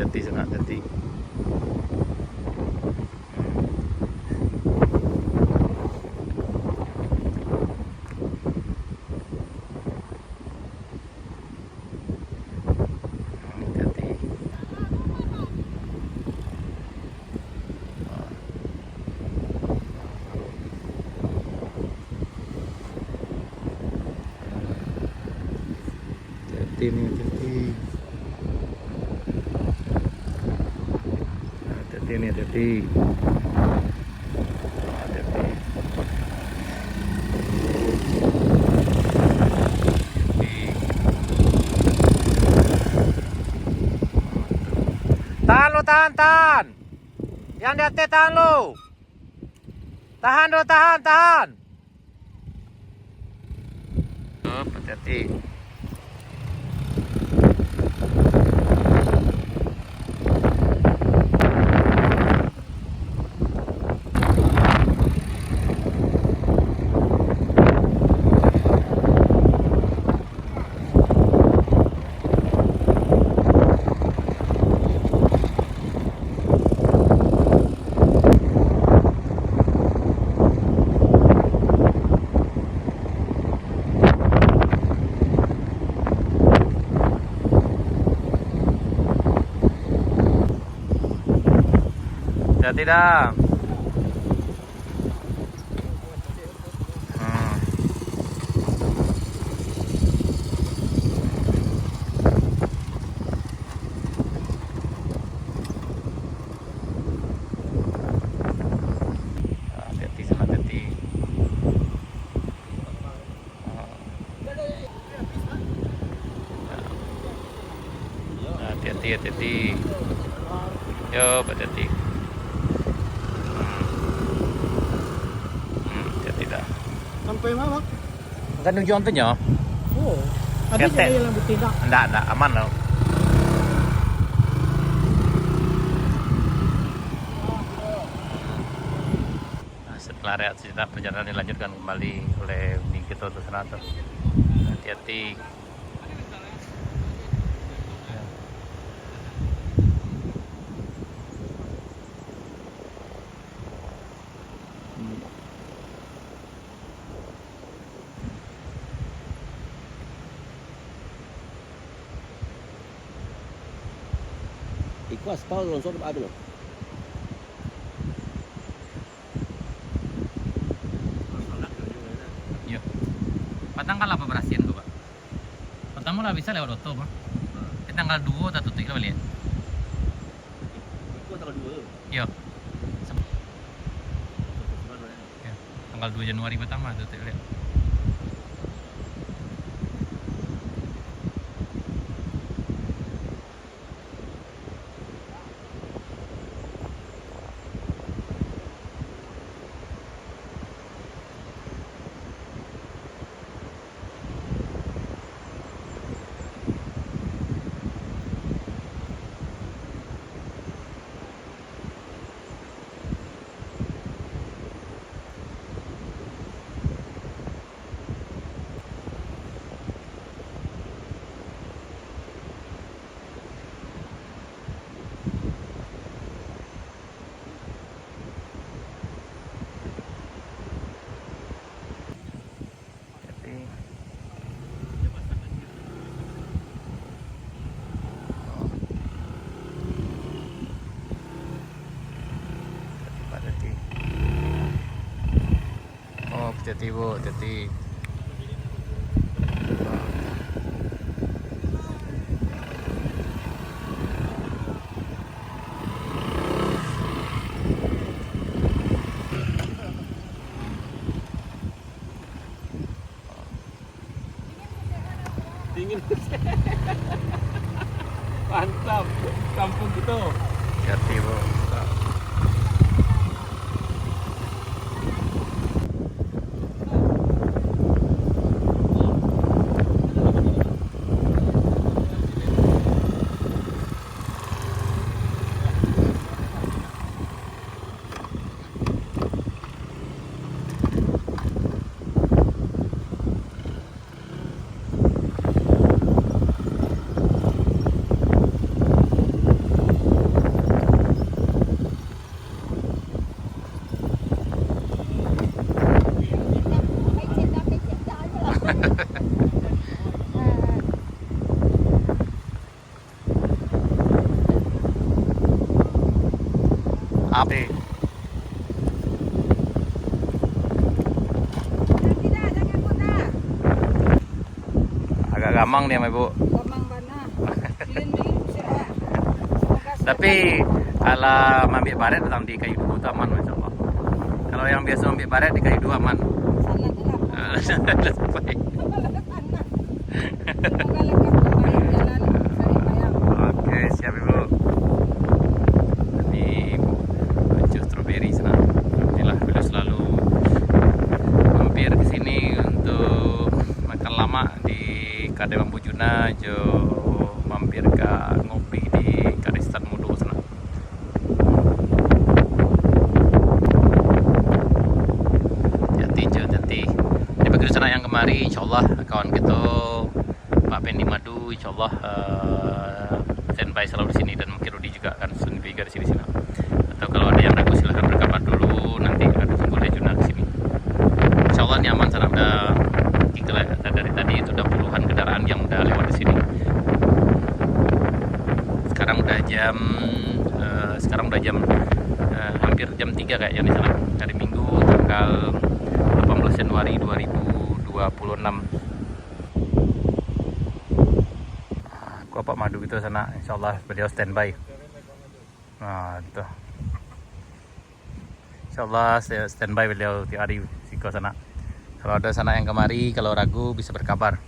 hati-hati sana, hati-hati. Hati-hati nih, hati-hati. Hati-hati nih, hati-hati. Hati-hati. Tahan lo, tahan. Yang di atas tahan lo. Tahan lo, tahan. Oh, hati-hati. Hati-hati dah. Hati-hati sama hati. Hati-hati. Yo, hati-hati. Tidak. Sampai mana? Kan tujuan tuh nyo. Oh, ada Ketek. yang bertindak. Enggak, aman loh. Nah, setelah reaksi perjalanan dilanjutkan kembali oleh Nikito Tusanato. Hati-hati. Iku aspal longsor apa loh? Yuk. Patanggal apa berasian tuh, Pak? Pertama lah bisa lewat oto, Pak. Di tanggal 2 atau 3 balik. Iku tanggal 2. Iya. Ya, tanggal 2 Januari pertama tuh lihat. Hati-hati Bu, hati-hati. Dingin. Mantap, kampung gitu. Hati-hati Bu. mantap. Agak gampang dia, Ibu. Gamang bana. Bilin-bilin sira. Tapi kalau mambik baret datang di kayu dua itu aman, Masya Allah. Kalau yang biasa mambik baret di kayu dua aman. Sana gelap. Sampai. Semoga lengkap kemarin jalan cari bayam. Oke, siap Ibu. Ini jus stroberi sana. Alhamdulillah beliau selalu mampir ke sini untuk makan lama di Kade Bambu Juna, jo mampir ke ngopi di Kadestan Mudo sana. Hati jo, hati. Ini bagi sana yang kemari, insyaallah kawan kita Pak Pendi Madu, insyaallah standby selalu di sini, dan mungkin Rudi juga akan standby juga di sini. Atau kalau ada yang ragu silahkan berkabar dulu, nanti akan tunggu Juna ke sini. Insyaallah ini aman sana, udah dari tadi itu udah puluhan kendaraan yang udah lewat di sini. Sekarang udah jam hampir jam 3 kayaknya di sana. Hari Minggu tanggal 18 Januari 2026. Pak Madu itu sana, insyaallah beliau standby. Nah itu, insyaallah standby beliau di hari Siko sana. Kalau ada sana yang kemari, kalau ragu bisa berkabar.